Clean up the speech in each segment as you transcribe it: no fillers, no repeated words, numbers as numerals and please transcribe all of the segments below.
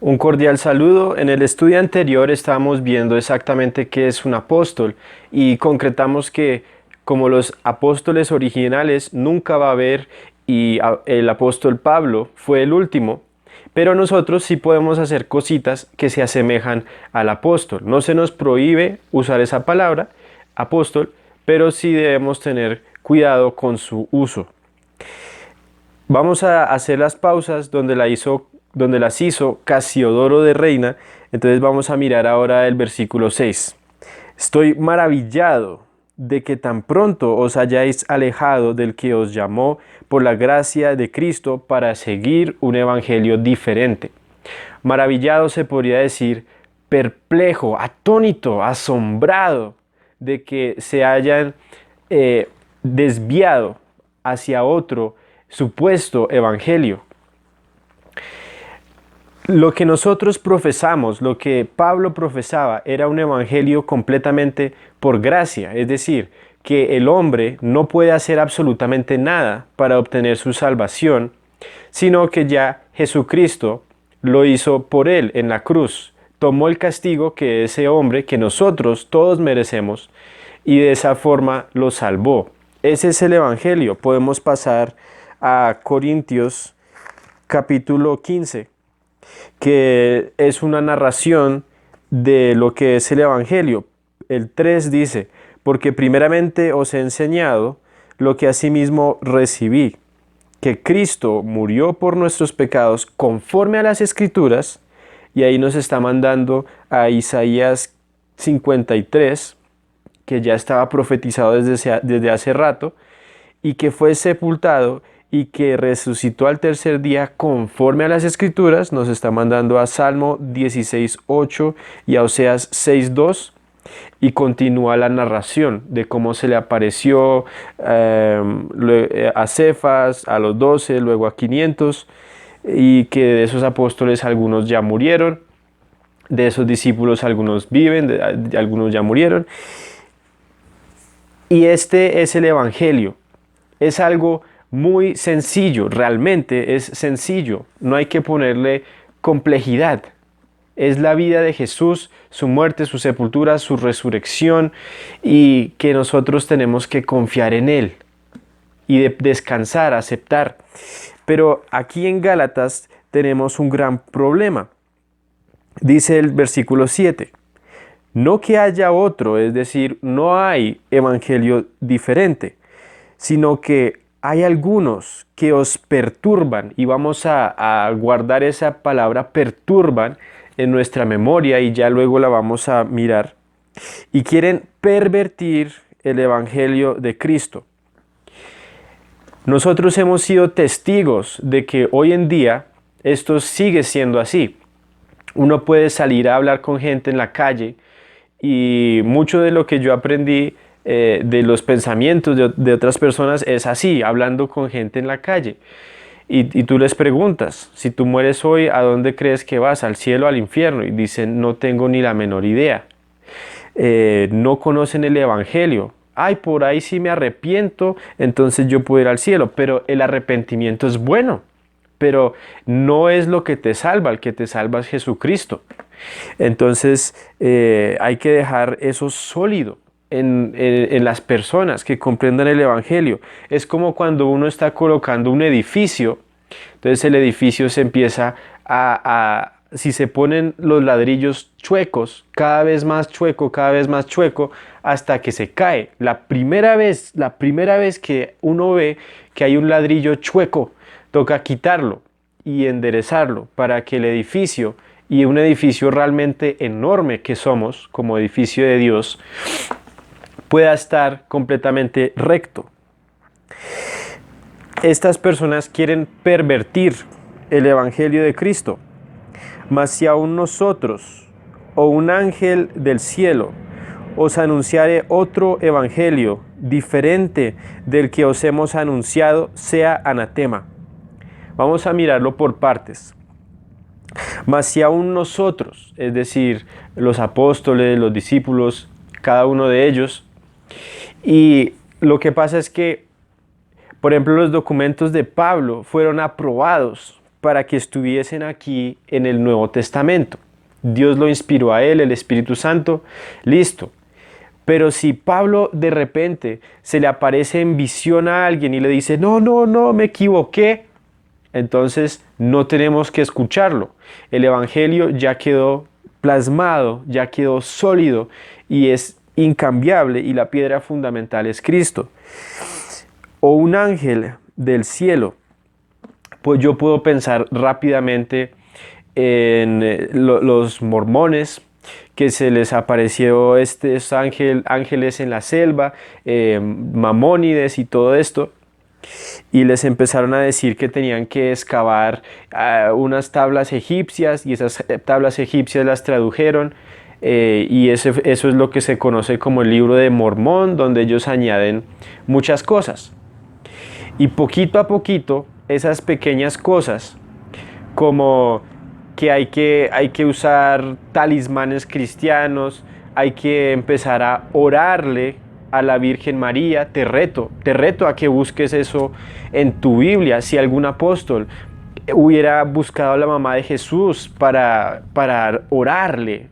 Un cordial saludo. En el estudio anterior estábamos viendo exactamente qué es un apóstol y concretamos que como los apóstoles originales nunca va a haber y el apóstol Pablo fue el último, pero nosotros sí podemos hacer cositas que se asemejan al apóstol. No se nos prohíbe usar esa palabra, apóstol, pero sí debemos tener cuidado con su uso. Vamos a hacer las pausas donde las hizo Casiodoro de Reina. Entonces vamos a mirar ahora el versículo 6. Estoy maravillado de que tan pronto os hayáis alejado del que os llamó por la gracia de Cristo para seguir un evangelio diferente. Maravillado se podría decir perplejo, atónito, asombrado de que se hayan desviado hacia otro supuesto evangelio. Lo que nosotros profesamos, lo que Pablo profesaba, era un evangelio completamente por gracia, es decir, que el hombre no puede hacer absolutamente nada para obtener su salvación, sino que ya Jesucristo lo hizo por él en la cruz. Tomó el castigo que ese hombre, que nosotros todos merecemos, y de esa forma lo salvó. Ese es el evangelio. Podemos pasar a Corintios capítulo 15, que es una narración de lo que es el evangelio. El 3 dice, porque primeramente os he enseñado lo que asimismo recibí, que Cristo murió por nuestros pecados conforme a las Escrituras, y ahí nos está mandando a Isaías 53, que ya estaba profetizado desde hace rato, y que fue sepultado y que resucitó al tercer día conforme a las Escrituras. Nos está mandando a Salmo 16:8 y a Oseas 6:2, y continúa la narración de cómo se le apareció a Cefas, a los 12, luego a 500, y que de esos apóstoles algunos ya murieron, de esos discípulos algunos viven, de algunos ya murieron. Y este es el Evangelio. Es algo muy sencillo, realmente es sencillo, no hay que ponerle complejidad. Es la vida de Jesús, su muerte, su sepultura, su resurrección, y que nosotros tenemos que confiar en Él y descansar, aceptar. Pero aquí en Gálatas tenemos un gran problema. Dice el versículo 7, no que haya otro, es decir, no hay evangelio diferente, sino que hay algunos que os perturban, y vamos a guardar esa palabra perturban en nuestra memoria y ya luego la vamos a mirar, y quieren pervertir el evangelio de Cristo. Nosotros hemos sido testigos de que hoy en día esto sigue siendo así. Uno puede salir a hablar con gente en la calle y mucho de lo que yo aprendí de los pensamientos de otras personas es así, hablando con gente en la calle. Y tú les preguntas, si tú mueres hoy, ¿a dónde crees que vas? ¿Al cielo o al infierno? Y dicen, no tengo ni la menor idea. No conocen el evangelio. Ay, por ahí sí me arrepiento, entonces yo puedo ir al cielo. Pero el arrepentimiento es bueno, pero no es lo que te salva. El que te salva es Jesucristo. Entonces hay que dejar eso sólido en las personas que comprendan el evangelio. Es como cuando uno está colocando un edificio, entonces el edificio se empieza si se ponen los ladrillos chuecos, cada vez más chueco, cada vez más chueco, hasta que se cae. La primera vez que uno ve que hay un ladrillo chueco, toca quitarlo y enderezarlo para que el edificio, y un edificio realmente enorme que somos como edificio de Dios, pueda estar completamente recto. Estas personas quieren pervertir el evangelio de Cristo. Mas si aún nosotros o un ángel del cielo os anunciare otro evangelio diferente del que os hemos anunciado, sea anatema. Vamos a mirarlo por partes. Mas si aún nosotros, es decir, los apóstoles, los discípulos, cada uno de ellos, y lo que pasa es que, por ejemplo, los documentos de Pablo fueron aprobados para que estuviesen aquí en el Nuevo Testamento. Dios lo inspiró a él, el Espíritu Santo, listo. Pero si Pablo de repente se le aparece en visión a alguien y le dice, no, no, no, me equivoqué, entonces no tenemos que escucharlo. El Evangelio ya quedó plasmado, ya quedó sólido y es incambiable, y la piedra fundamental es Cristo. O un ángel del cielo, pues yo puedo pensar rápidamente en los mormones, que se les apareció estos ángeles en la selva, Mamónides y todo esto, y les empezaron a decir que tenían que excavar unas tablas egipcias, y esas tablas egipcias las tradujeron, y eso es lo que se conoce como el libro de Mormón, donde ellos añaden muchas cosas. Y poquito a poquito, esas pequeñas cosas, como que hay que usar talismanes cristianos, hay que empezar a orarle a la Virgen María. Te reto a que busques eso en tu Biblia. Si algún apóstol hubiera buscado a la mamá de Jesús para orarle,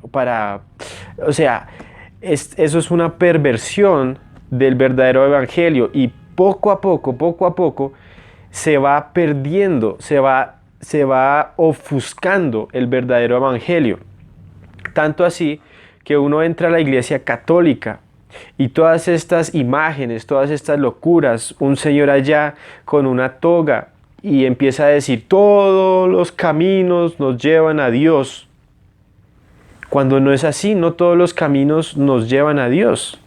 o sea, eso es una perversión del verdadero evangelio, y poco a poco, se va perdiendo, se va ofuscando el verdadero evangelio. Tanto así que uno entra a la iglesia católica y todas estas imágenes, todas estas locuras, un señor allá con una toga y empieza a decir, todos los caminos nos llevan a Dios. Cuando no es así, no todos los caminos nos llevan a Dios,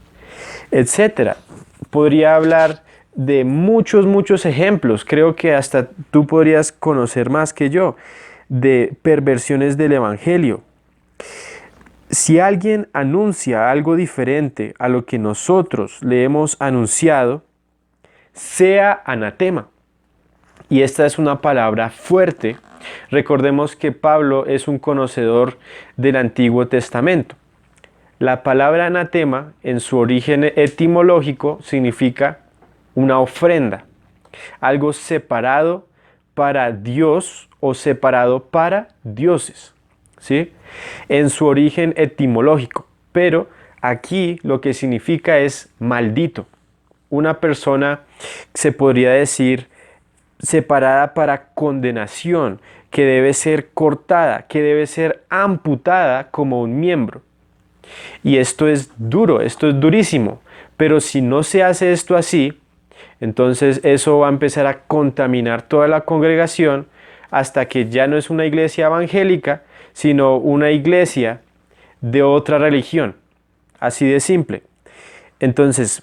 etcétera. Podría hablar de muchos ejemplos. Creo que hasta tú podrías conocer más que yo de perversiones del evangelio. Si alguien anuncia algo diferente a lo que nosotros le hemos anunciado, sea anatema. Y esta es una palabra fuerte. Recordemos que Pablo es un conocedor del Antiguo Testamento. La palabra anatema, en su origen etimológico, significa una ofrenda, algo separado para Dios o separado para dioses, ¿sí? En su origen etimológico. Pero aquí lo que significa es maldito. Una persona, se podría decir, separada para condenación, que debe ser cortada, que debe ser amputada como un miembro. Y esto es duro, esto es durísimo. Pero si no se hace esto así, entonces eso va a empezar a contaminar toda la congregación hasta que ya no es una iglesia evangélica, sino una iglesia de otra religión. Así de simple. Entonces,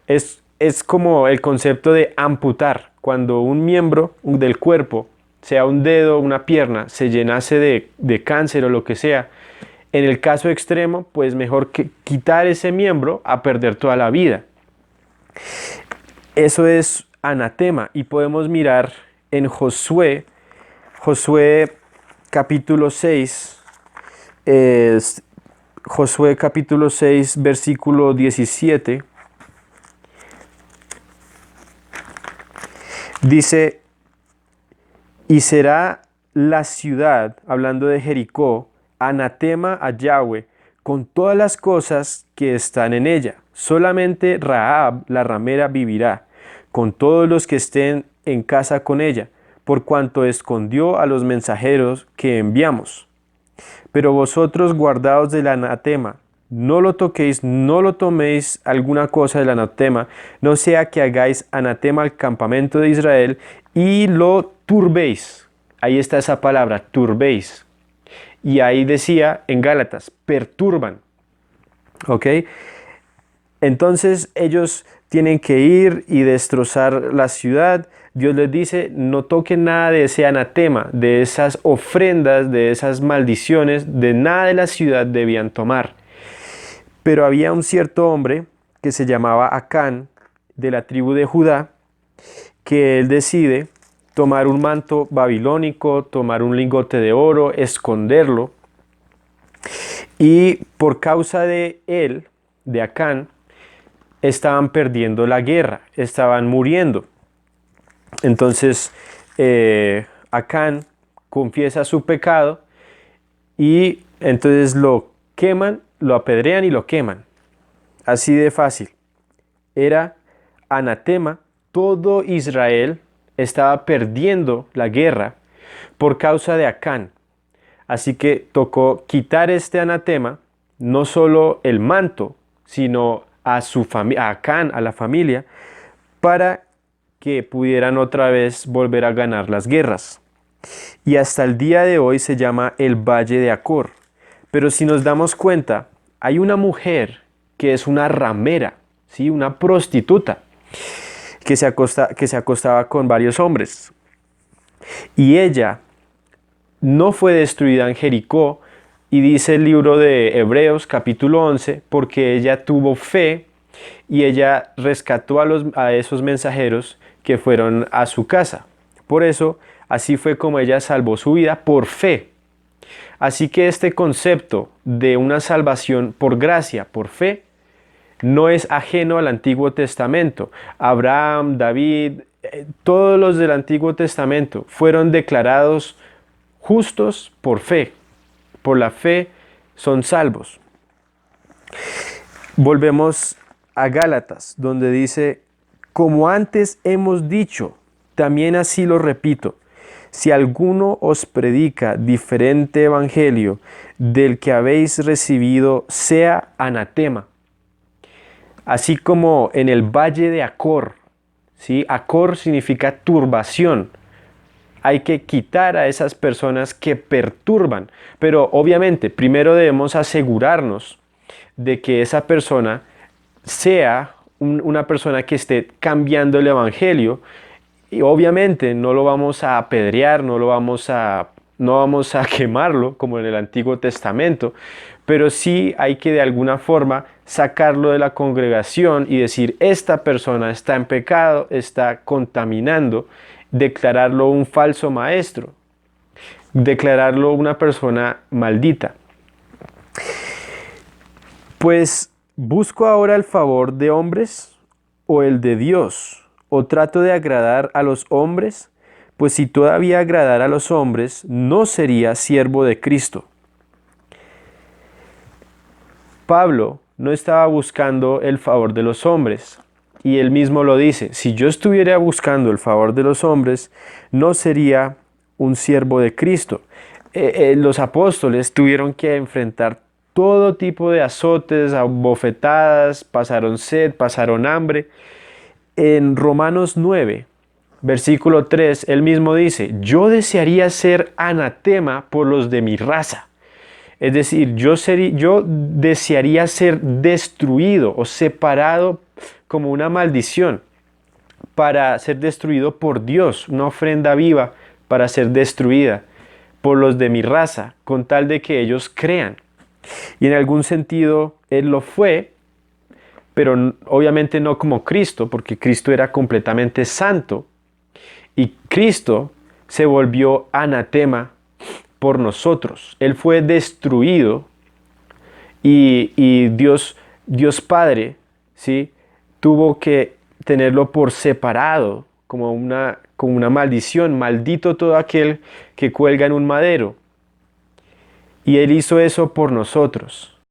es como el concepto de amputar. Cuando un miembro del cuerpo, sea un dedo o una pierna, se llenase de cáncer o lo que sea, en el caso extremo, pues mejor que quitar ese miembro a perder toda la vida. Eso es anatema, y podemos mirar en Josué capítulo 6, Josué capítulo 6, versículo 17, dice, y será la ciudad, hablando de Jericó, anatema a Yahweh, con todas las cosas que están en ella. Solamente Rahab, la ramera, vivirá, con todos los que estén en casa con ella, por cuanto escondió a los mensajeros que enviamos. Pero vosotros guardaos del anatema, no lo toquéis, no lo toméis alguna cosa del anatema, no sea que hagáis anatema al campamento de Israel y lo turbéis. Ahí está esa palabra, turbéis. Y ahí decía en Gálatas, perturban. ¿Ok? Entonces ellos tienen que ir y destrozar la ciudad. Dios les dice, no toquen nada de ese anatema, de esas ofrendas, de esas maldiciones, de nada de la ciudad debían tomar. Pero había un cierto hombre que se llamaba Acán, de la tribu de Judá, que él decide tomar un manto babilónico, tomar un lingote de oro, esconderlo. Y por causa de él, de Acán, estaban perdiendo la guerra, estaban muriendo. Entonces Acán confiesa su pecado y entonces lo queman, lo apedrean y lo queman. Así de fácil. Era anatema. Todo Israel estaba perdiendo la guerra por causa de Acán. Así que tocó quitar este anatema, no solo el manto, sino a su familia, a Acán, a la familia, para que pudieran otra vez volver a ganar las guerras. Y hasta el día de hoy se llama el Valle de Acor. Pero si nos damos cuenta, hay una mujer que es una ramera, ¿sí? Una prostituta, que se acostaba con varios hombres. Y ella no fue destruida en Jericó, y dice el libro de Hebreos capítulo 11, porque ella tuvo fe y ella rescató a esos mensajeros que fueron a su casa. Por eso, así fue como ella salvó su vida por fe. Así que este concepto de una salvación por gracia, por fe, no es ajeno al Antiguo Testamento. Abraham, David, todos los del Antiguo Testamento fueron declarados justos por fe. Por la fe son salvos. Volvemos a Gálatas, donde dice, como antes hemos dicho, también así lo repito, si alguno os predica diferente evangelio del que habéis recibido, sea anatema. Así como en el valle de Acor, ¿sí? Acor significa turbación. Hay que quitar a esas personas que perturban. Pero obviamente, primero debemos asegurarnos de que esa persona sea una persona que esté cambiando el evangelio. Y obviamente no lo vamos a apedrear, no vamos a quemarlo como en el Antiguo Testamento, pero sí hay que de alguna forma sacarlo de la congregación y decir, esta persona está en pecado, está contaminando, declararlo un falso maestro, declararlo una persona maldita. Pues, ¿busco ahora el favor de hombres o el de Dios? ¿O trato de agradar a los hombres? Pues si todavía agradara a los hombres, no sería siervo de Cristo. Pablo no estaba buscando el favor de los hombres. Y él mismo lo dice, si yo estuviera buscando el favor de los hombres, no sería un siervo de Cristo. Los apóstoles tuvieron que enfrentar todo tipo de azotes, bofetadas, pasaron sed, pasaron hambre. En Romanos 9, versículo 3, él mismo dice, yo desearía ser anatema por los de mi raza. Es decir, yo desearía ser destruido o separado como una maldición para ser destruido por Dios, una ofrenda viva para ser destruida por los de mi raza, con tal de que ellos crean. Y en algún sentido él lo fue, pero obviamente no como Cristo, porque Cristo era completamente santo y Cristo se volvió anatema por nosotros. Él fue destruido y Dios Padre, ¿sí? Tuvo que tenerlo por separado, como una maldición. Maldito todo aquel que cuelga en un madero. Y Él hizo eso por nosotros.